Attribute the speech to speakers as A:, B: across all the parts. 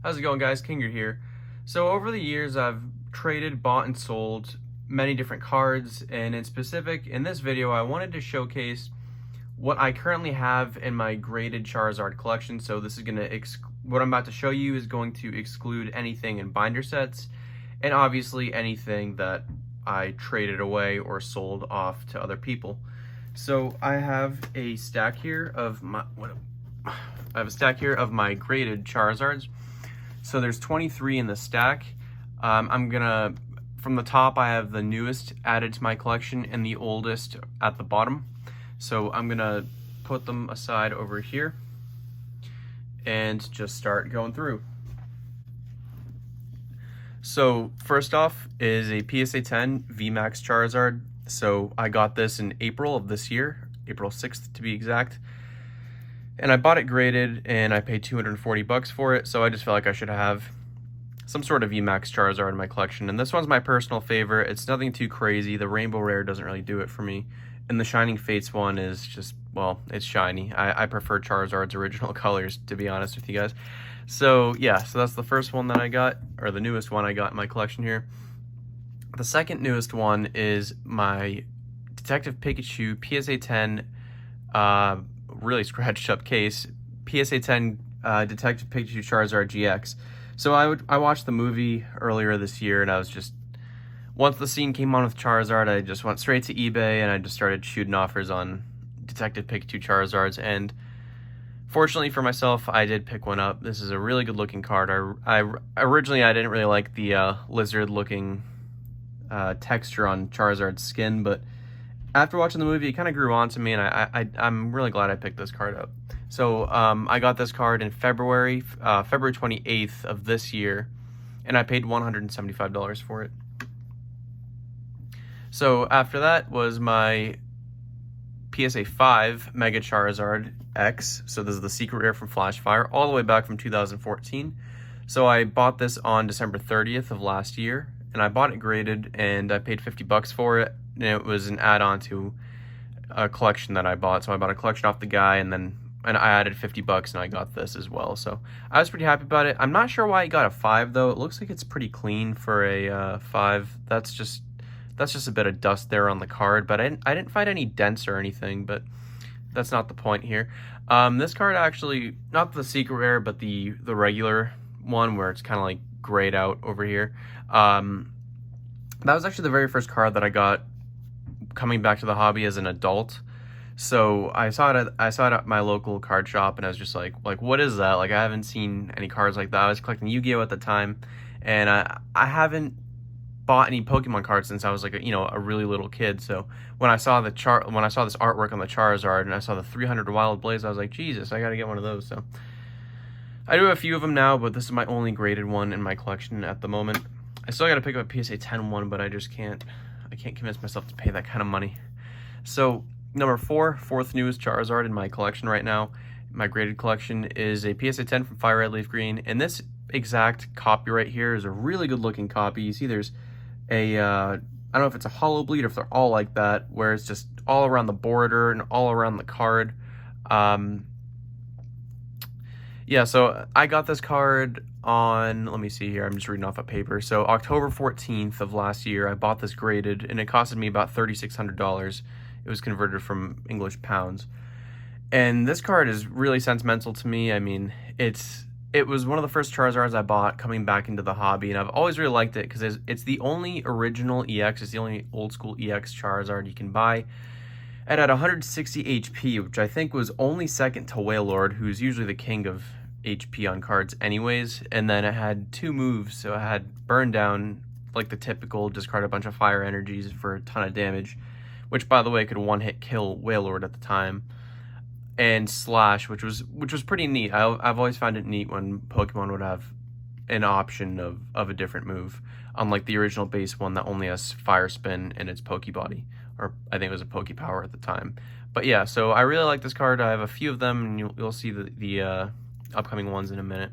A: How's it going, guys? Kinger here. So over the years, I've traded, bought, and sold many different cards, and in specific, in this video, I wanted to showcase what I currently have in my graded Charizard collection. So this is what I'm about to show you is going to exclude anything in binder sets, and obviously anything that I traded away or sold off to other people. So I have a stack here of my graded Charizards. So there's 23 in the stack. From the top, I have the newest added to my collection and the oldest at the bottom. So I'm gonna put them aside over here and just start going through. So first off is a PSA 10 Vmax Charizard. So I got this in April of this year, April 6th to be exact. And I bought it graded and I paid 240 bucks for it. So I just felt like I should have some sort of Vmax Charizard in my collection. And this one's my personal favorite. It's nothing too crazy. The Rainbow Rare doesn't really do it for me. And the Shining Fates one is just, well, it's shiny. I prefer Charizard's original colors, to be honest with you guys. So yeah, so that's the first one that I got, or the newest one I got in my collection here. The second newest one is my Detective Pikachu PSA 10, really scratched up case, PSA 10 Detective Pikachu Charizard GX. So I watched the movie earlier this year, and I was just, once the scene came on with Charizard, I just went straight to eBay and I just started shooting offers on Detective Pikachu Charizards. And fortunately for myself, I did pick one up. This is a really good looking card. Originally I didn't really like the lizard looking texture on Charizard's skin, but after watching the movie, it kind of grew on to me, and I'm really glad I picked this card up. So I got this card in February 28th of this year, and I paid $175 for it. So after that was my PSA 5 Mega Charizard X. So this is the secret rare from Flashfire, all the way back from 2014. So I bought this on December 30th of last year, and I bought it graded, and I paid 50 bucks for it. And it was an add-on to a collection that I bought. So I bought a collection off the guy, and I added 50 bucks and I got this as well. So I was pretty happy about it. I'm not sure why it got a 5 though. It looks like it's pretty clean for a 5. That's just a bit of dust there on the card, but I didn't find any dents or anything, but that's not the point here. This card actually, not the secret rare, but the regular one where it's kind of like grayed out over here. That was actually the very first card that I got coming back to the hobby as an adult. So I saw it at my local card shop, and I was just like what is that? Like, I haven't seen any cards like that. I was collecting Yu-Gi-Oh at the time, and I haven't bought any Pokemon cards since I was like a really little kid. So when I saw this artwork on the Charizard and I saw the 300 Wild Blaze, I was like, Jesus, I gotta get one of those. So I do have a few of them now, but this is my only graded one in my collection at the moment. I still gotta pick up a PSA 10 one, but I can't convince myself to pay that kind of money. So number 4, fourth newest Charizard in my collection right now, my graded collection, is a PSA 10 from Fire Red Leaf Green. And this exact copy right here is a really good looking copy. You see there's a, I don't know if it's a hollow bleed or if they're all like that, where it's just all around the border and all around the card. Yeah, so I got this card on, let me see here, I'm just reading off a paper. So October 14th of last year, I bought this graded, and it costed me about $3,600. It was converted from English pounds. And this card is really sentimental to me. I mean, it was one of the first Charizards I bought coming back into the hobby, and I've always really liked it because it's the only original EX, it's the only old school EX Charizard you can buy. It had 160 HP, which I think was only second to Wailord, who's usually the king of HP on cards anyways. And then it had 2 moves, so it had Burn Down, like the typical discard a bunch of fire energies for a ton of damage, which by the way could one-hit kill Wailord at the time, and Slash, which was pretty neat. I've always found it neat when Pokemon would have an option of a different move, unlike the original base one that only has Fire Spin in its Pokebody, or I think it was a Pokepower at the time. But yeah, so I really like this card. I have a few of them, and you'll see the upcoming ones in a minute.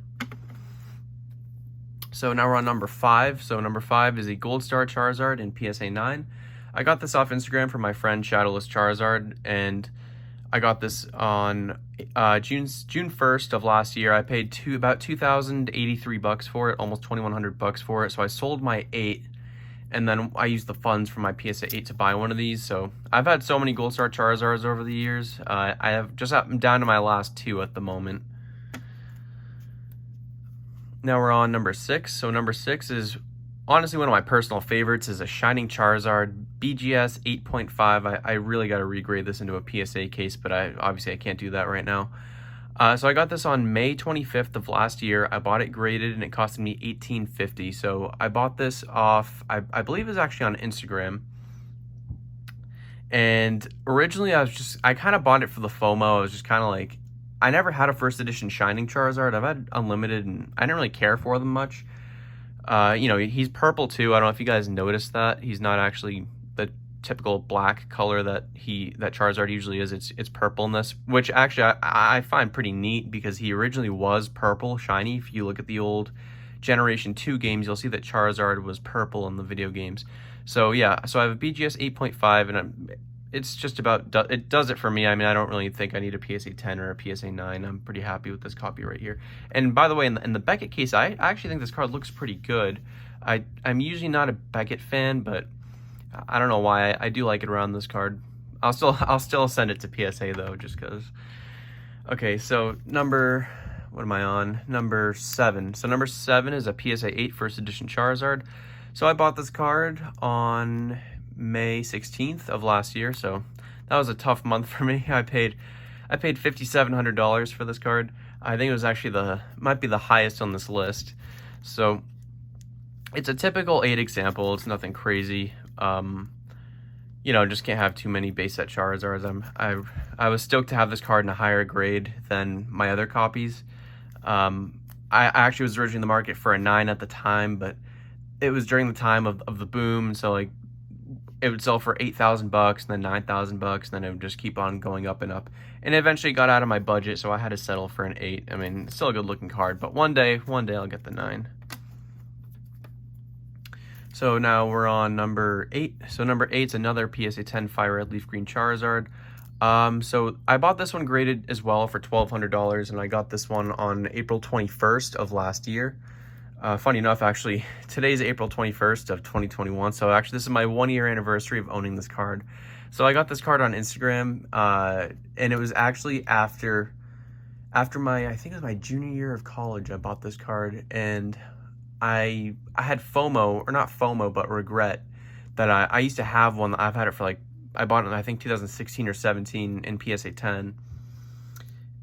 A: So now we're on number 5. So number 5 is a Gold Star Charizard in PSA 9. I got this off Instagram from my friend Shadowless Charizard, and I got this on June 1st of last year. I paid about $2,083 for it, almost $2,100 for it. So I sold my 8, and then I used the funds from my PSA 8 to buy one of these. So I've had so many Gold Star Charizards over the years. I'm down to my last 2 at the moment. Now we're on number 6. So number 6 is honestly one of my personal favorites, is a Shining Charizard Bgs 8.5. I really got to regrade this into a PSA case, but obviously I can't do that right now. So I got this on May 25th of last year. I bought it graded and it costed me $18.50. So I bought this off, I believe it was actually on Instagram. And originally I kind of bought it for the FOMO. I was just kind of like, I never had a first edition Shining Charizard. I've had Unlimited and I didn't really care for them much. You know, he's purple too. I don't know if you guys noticed that. He's not actually the typical black color that Charizard usually is. It's purple in this, which actually I find pretty neat because he originally was purple shiny. If you look at the old Generation 2 games, you'll see that Charizard was purple in the video games. So yeah, so I have a BGS 8.5 and it's just about, it does it for me. I mean, I don't really think I need a PSA 10 or a PSA 9. I'm pretty happy with this copy right here. And by the way, in the Beckett case, I actually think this card looks pretty good. I'm usually not a Beckett fan, but I don't know why. I do like it around this card. I'll still send it to PSA though, just because. Okay, so what am I on? Number 7. So number 7 is a PSA 8 first edition Charizard. So I bought this card on May 16th of last year, so that was a tough month for me. I paid $5,700 for this card. I think it was actually might be the highest on this list. So it's a typical 8 example. It's nothing crazy. You know, just can't have too many base set Charizards. I was stoked to have this card in a higher grade than my other copies. I actually was originally in the market for a 9 at the time, but it was during the time of the boom, so like it would sell for $8,000 and then $9,000, and then it would just keep on going up and up. And it eventually got out of my budget, so I had to settle for an 8. I mean, it's still a good looking card, but one day I'll get the 9. So now we're on number 8. So number 8 is another PSA 10 Fire Red Leaf Green Charizard. So I bought this one graded as well for $1,200, and I got this one on April 21st of last year. Funny enough, actually, today's April 21st of 2021, so actually this is my 1-year anniversary of owning this card. So I got this card on Instagram, and it was actually after my, I think it was my junior year of college, I bought this card, and I had FOMO, or not FOMO, but regret that I used to have one. I've had it for like, I bought it in I think 2016 or 17 in PSA 10.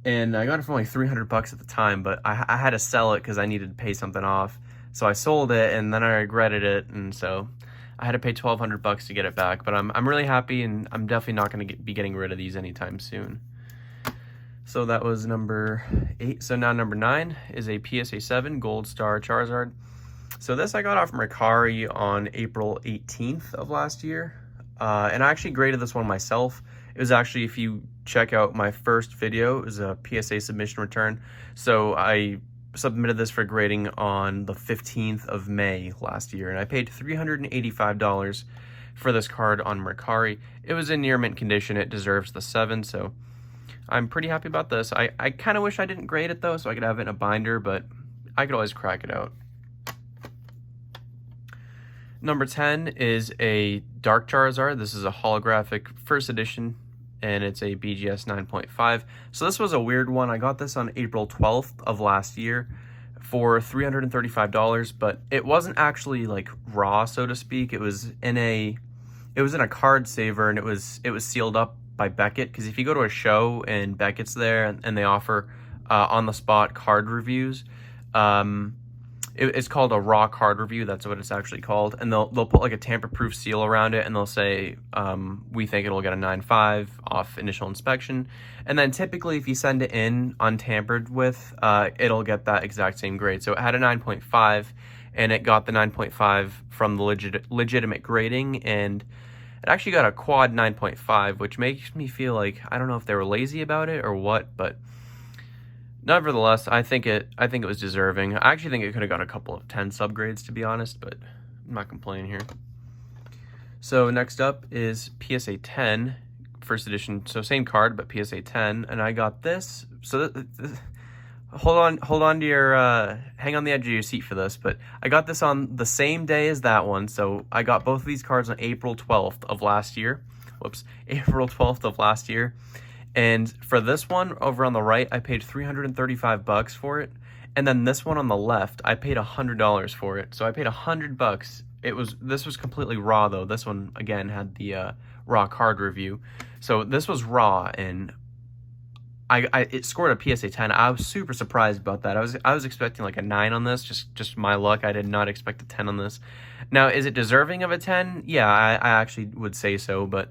A: And I got it for like $300 at the time, but I had to sell it because I needed to pay something off. So I sold it, and then I regretted it, and so I had to pay $1,200 to get it back. But I'm really happy, and I'm definitely not going to be getting rid of these anytime soon. So that was number 8. So now number 9 is a PSA 7 Gold Star Charizard. So this I got off Mercari on April 18th of last year, and I actually graded this one myself. It was actually, if you check out my first video, it was a PSA submission return. So I submitted this for grading on the 15th of May last year, and I paid $385 for this card on Mercari. It was in near mint condition. It deserves the 7, so I'm pretty happy about this. I kind of wish I didn't grade it though, so I could have it in a binder, but I could always crack it out. Number 10 is a Dark Charizard. This is a holographic first edition, and it's a BGS 9.5. So this was a weird one. I got this on April 12th of last year for $335, but it wasn't actually like raw, so to speak. It was in a card saver, and it was sealed up by Beckett, because if you go to a show and Beckett's there and they offer on the spot card reviews, it's called a raw card review. That's what it's actually called. And they'll put like a tamper-proof seal around it, and they'll say, we think it'll get a 9.5 off initial inspection. And then typically if you send it in untampered with, it'll get that exact same grade. So it had a 9.5, and it got the 9.5 from the legitimate grading, and it actually got a quad 9.5, which makes me feel like, I don't know if they were lazy about it or what, but nevertheless, I think it was deserving. I actually think it could have got a couple of 10 subgrades, to be honest, but I'm not complaining here. So next up is PSA 10 first edition, so same card, but PSA 10, and I got this. So hold on to your, hang on the edge of your seat for this, but I got this on the same day as that one, so I got both of these cards on April 12th of last year. Whoops, April 12th of last year. And for this one, over on the right, I paid $335 for it. And then this one on the left, I paid $100 for it. So I paid $100. This was completely raw though. This one, again, had the raw card review. So this was raw, and it scored a PSA 10. I was super surprised about that. I was expecting like a 9 on this, just my luck. I did not expect a 10 on this. Now, is it deserving of a 10? Yeah, I actually would say so, but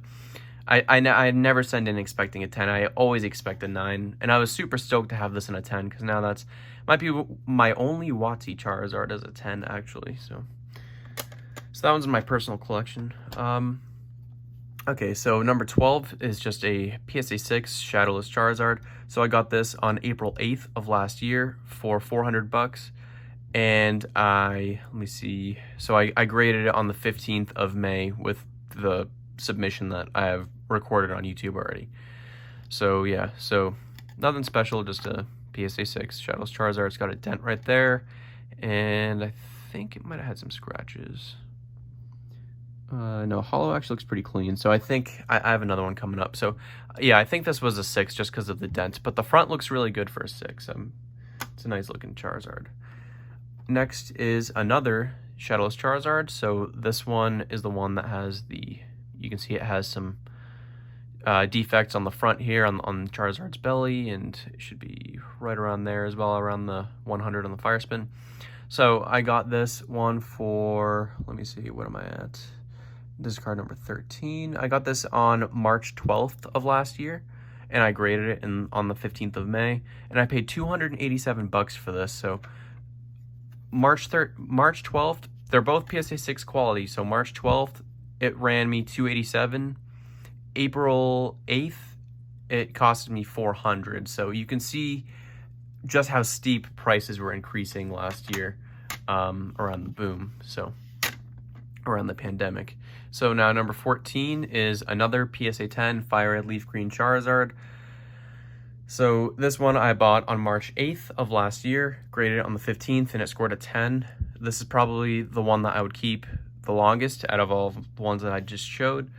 A: I never send in expecting a 10. I always expect a 9, and I was super stoked to have this in a 10, because now that's might be my only WotC Charizard as a 10, actually. So that one's in my personal collection. Okay, so number 12 is just a PSA 6 Shadowless Charizard. So I got this on April 8th of last year for $400, and let me see. So I graded it on the 15th of May with the submission that I have recorded on YouTube already. So yeah, so nothing special, just a PSA 6 Shadowless Charizard. It's got a dent right there, and I think it might have had some scratches. No, hollow actually looks pretty clean, so I think I have another one coming up. So yeah, I think this was a 6 just because of the dent, but the front looks really good for a 6. It's a nice looking Charizard. Next is another Shadowless Charizard. So this one is the one that has you can see it has some defects on the front here on Charizard's belly, and it should be right around there as well, around the 100 on the fire spin. So I got this one for, let me see, what am I at? This is card number 13. I got this on March 12th of last year, and I graded it on the 15th of May, and I paid $287 for this. So March 12th, they're both PSA 6 quality. So March 12th, it ran me $287. April 8th, it costed me $400. So you can see just how steep prices were increasing last year around the boom, so around the pandemic. So now number 14 is another PSA 10 Fire Red Leaf Green Charizard. So this one I bought on March 8th of last year, graded it on the 15th, and it scored a 10. This is probably the one that I would keep the longest out of all the ones that I just showed.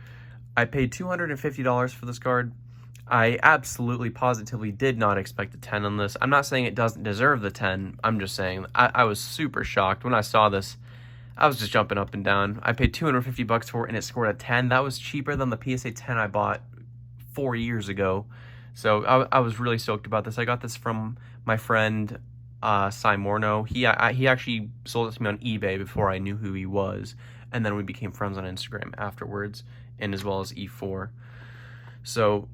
A: I paid $250 for this card. I absolutely positively did not expect a 10 on this. I'm not saying it doesn't deserve the 10. I'm just saying I was super shocked when I saw this. I was just jumping up and down. I paid $250 for it, and it scored a 10. That was cheaper than the PSA 10 I bought 4 years ago. So I was really stoked about this. I got this from my friend Morno. He actually sold it to me on eBay before I knew who he was, and then we became friends on Instagram afterwards, and as well as E4. So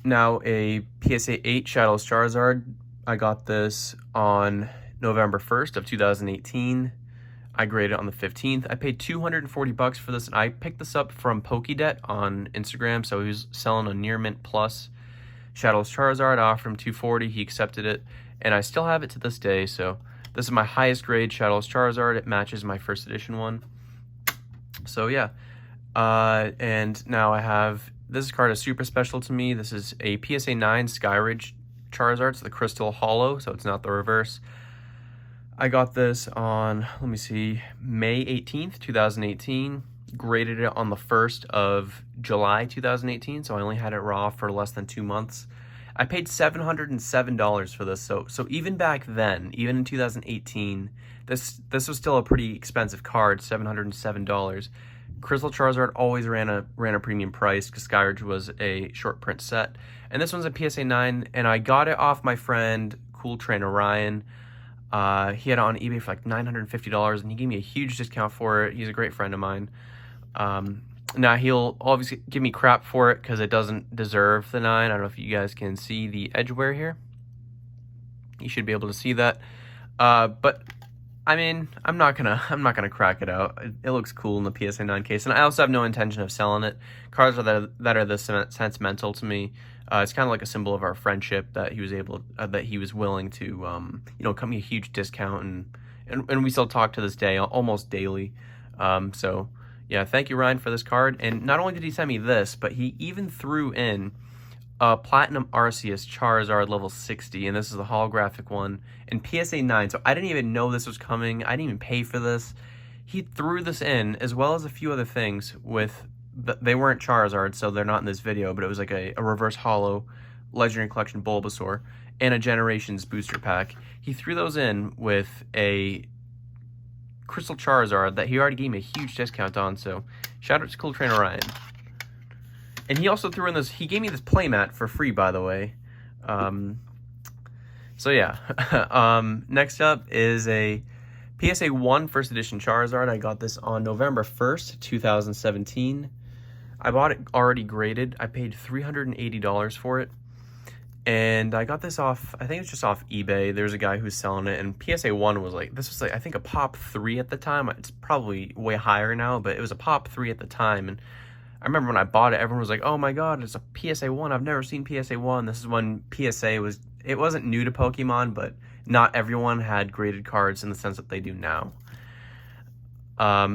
A: now a PSA 8 Shadowless Charizard. I got this on November 1st of 2018. I graded it on the 15th. I paid $240 for this, and I picked this up from Pokédebt on Instagram. So he was selling a Near Mint Plus Shadowless Charizard. I offered him $240. He accepted it, and I still have it to this day. So this is my highest grade Shadowless Charizard. It matches my first edition one. So yeah, and now I have, this card is super special to me. This is a PSA 9 Skyridge Charizard. It's the Crystal Hollow, so it's not the reverse. I got this on, let me see, May 18th, 2018. Graded it on the 1st of July, 2018, so I only had it raw for less than 2 months. I paid $707 for this, so even back then, even in 2018, this was still a pretty expensive card, $707. Crystal Charizard always ran a premium price because Skyridge was a short print set, and this one's a PSA 9, and I got it off my friend Cool Trainer Ryan. He had it on eBay for like $950, and he gave me a huge discount for it. He's a great friend of mine. Now he'll obviously give me crap for it because it doesn't deserve the 9. I don't know if you guys can see the edge wear here. You should be able to see that. But I mean, I'm not gonna crack it out. It looks cool in the PSA 9 case, and I also have no intention of selling it. Cards that are this sentimental to me. It's kind of like a symbol of our friendship that he was willing to cut me a huge discount, and we still talk to this day almost daily. So Yeah, thank you, Ryan, for this card. And not only did he send me this, but he even threw in a Platinum Arceus Charizard level 60, and this is the holographic one, and PSA 9, so I didn't even know this was coming. I didn't even pay for this. He threw this in, as well as a few other things with, they weren't Charizard, so they're not in this video, but it was like a reverse holo Legendary Collection Bulbasaur and a Generations booster pack. He threw those in with a Crystal Charizard that he already gave me a huge discount on, so shout out to Cool Trainer Ryan. And he also threw in this, he gave me this playmat for free, by the way. So yeah, next up is a PSA 1 First Edition Charizard. I got this on November 1st, 2017. I bought it already graded. I paid $380 for it. And I got this off, I think it's just off eBay. There's a guy who's selling it, and PSA 1 was like, this was like, I think a pop 3 at the time. It's probably way higher now, but it was a pop 3 at the time. And I remember when I bought it, everyone was like, oh my god, it's a PSA 1. I've never seen PSA 1. This is when PSA was, it wasn't new to Pokemon, but not everyone had graded cards in the sense that they do now.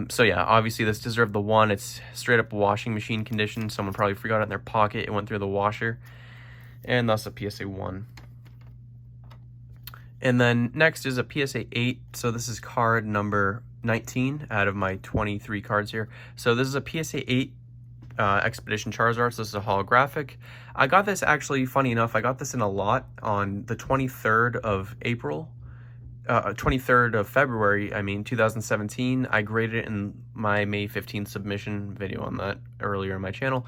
A: So yeah, obviously this deserved the 1. It's straight up washing machine condition. Someone probably forgot it in their pocket. It went through the washer. And thus a PSA 1. And then next is a PSA 8. So this is card number 19 out of my 23 cards here. So this is a PSA 8 Expedition Charizard. So this is a holographic. I got this actually, funny enough, I got this in a lot on the 23rd of April. 23rd of February, 2017. I graded it in my May 15th submission video on that earlier in my channel.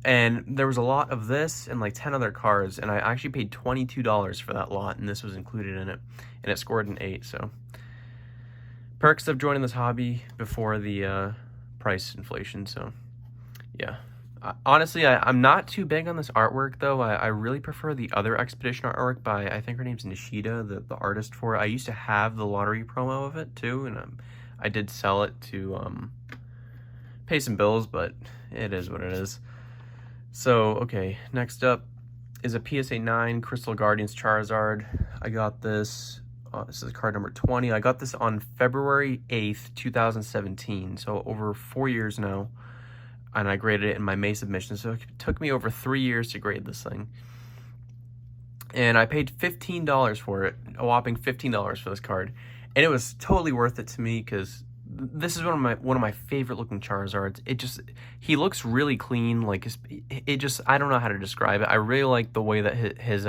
A: And there was a lot of this and like 10 other cards, and I actually paid $22 for that lot, and this was included in it, and it scored an 8, so. Perks of joining this hobby before the price inflation, so yeah. Honestly, I'm not too big on this artwork, though. I really prefer the other Expedition artwork by, I think her name's Nishida, the artist for it. I used to have the lottery promo of it, too, and I did sell it to pay some bills, but it is what it is. So, okay, next up is a PSA 9 Crystal Guardians Charizard. I got this, this is card number 20. I got this on February 8th, 2017, so over 4 years now. And I graded it in my May submission, so it took me over 3 years to grade this thing. And I paid $15 for it, a whopping $15 for this card. And it was totally worth it to me because this is one of my favorite looking Charizards. He looks really clean. Like I don't know how to describe it. I really like the way that his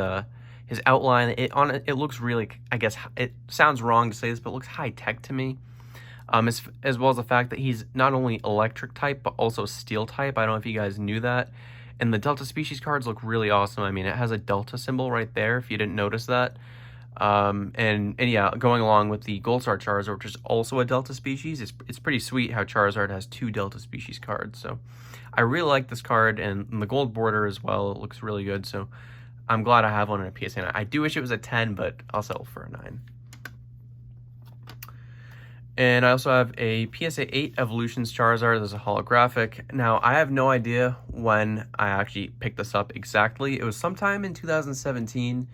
A: outline. It looks really. I guess it sounds wrong to say this, but it looks high tech to me. As well as the fact that he's not only electric type but also steel type. I don't know if you guys knew that. And the Delta Species cards look really awesome. It has a Delta symbol right there. If you didn't notice that. And yeah, going along with the Gold Star Charizard, which is also a Delta species, it's pretty sweet how Charizard has 2 Delta species cards. So I really like this card, and the gold border as well. It looks really good. So I'm glad I have one in a PSA 9. I do wish it was a 10, but I'll settle for a 9. And I also have a PSA 8 Evolutions Charizard. There's a holographic. Now, I have no idea when I actually picked this up exactly. It was sometime in 2017.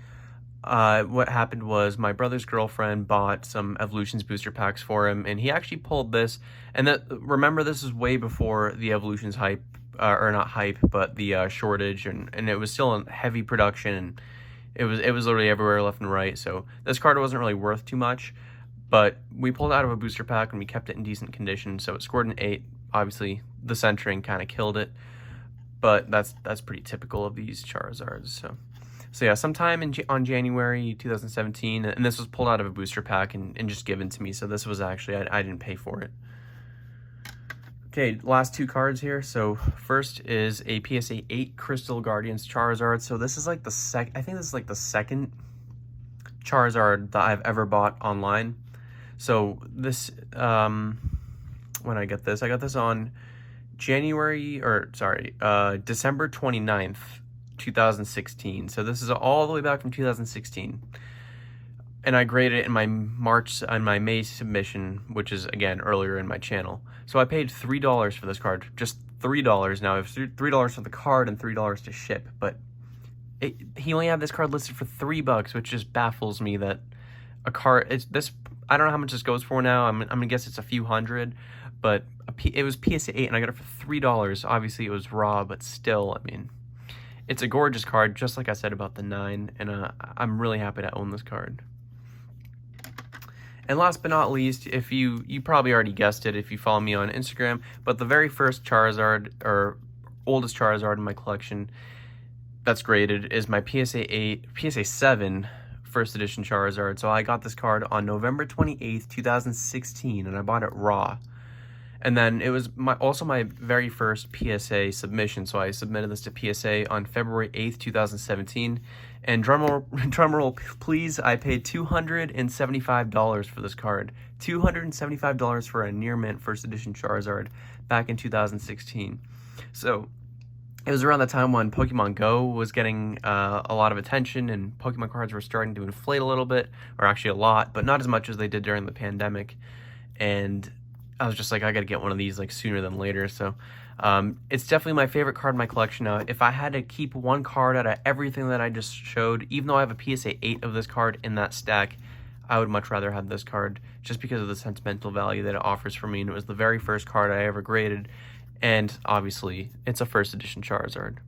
A: What happened was my brother's girlfriend bought some Evolutions booster packs for him, and he actually pulled this. And remember, this is way before the Evolutions hype, or not hype, but the shortage, and it was still in heavy production, and it was literally everywhere left and right. So this card wasn't really worth too much, but we pulled it out of a booster pack and we kept it in decent condition. So it scored an 8. Obviously, the centering kind of killed it, but that's pretty typical of these Charizards. So yeah, sometime on January 2017, and this was pulled out of a booster pack and just given to me. So this was actually, I didn't pay for it. Okay, last 2 cards here. So first is a PSA 8 Crystal Guardians Charizard. So this is like I think this is like the second Charizard that I've ever bought online. So this, when I got this on December 29th. 2016. So this is all the way back from 2016. And I graded it in my May submission, which is again earlier in my channel. So I paid $3 for this card, just $3. Now it's $3 for the card and $3 to ship, but he only had this card listed for $3, which just baffles me that a card, I don't know how much this goes for now. I'm gonna guess it's a few hundred, but it was PSA 8 and I got it for $3. Obviously it was raw, but still, I mean, it's a gorgeous card, just like I said about the 9, and I'm really happy to own this card. And last but not least, if you probably already guessed it if you follow me on Instagram, but the very first Charizard, or oldest Charizard in my collection that's graded, is my PSA 7 first edition Charizard. So I got this card on November 28th, 2016, and I bought it raw. And then it was also my very first PSA submission, so I submitted this to PSA on February 8th, 2017. And drumroll please, I paid $275 for this card. $275 for a near mint first edition Charizard back in 2016. So it was around the time when Pokemon Go was getting a lot of attention, and Pokemon cards were starting to inflate a little bit, or actually a lot, but not as much as they did during the pandemic. And I was just like, I gotta get one of these like sooner than later. So it's definitely my favorite card in my collection now. If I had to keep one card out of everything that I just showed, even though I have a PSA 8 of this card in that stack, I would much rather have this card just because of the sentimental value that it offers for me. And it was the very first card I ever graded, and obviously it's a first edition Charizard.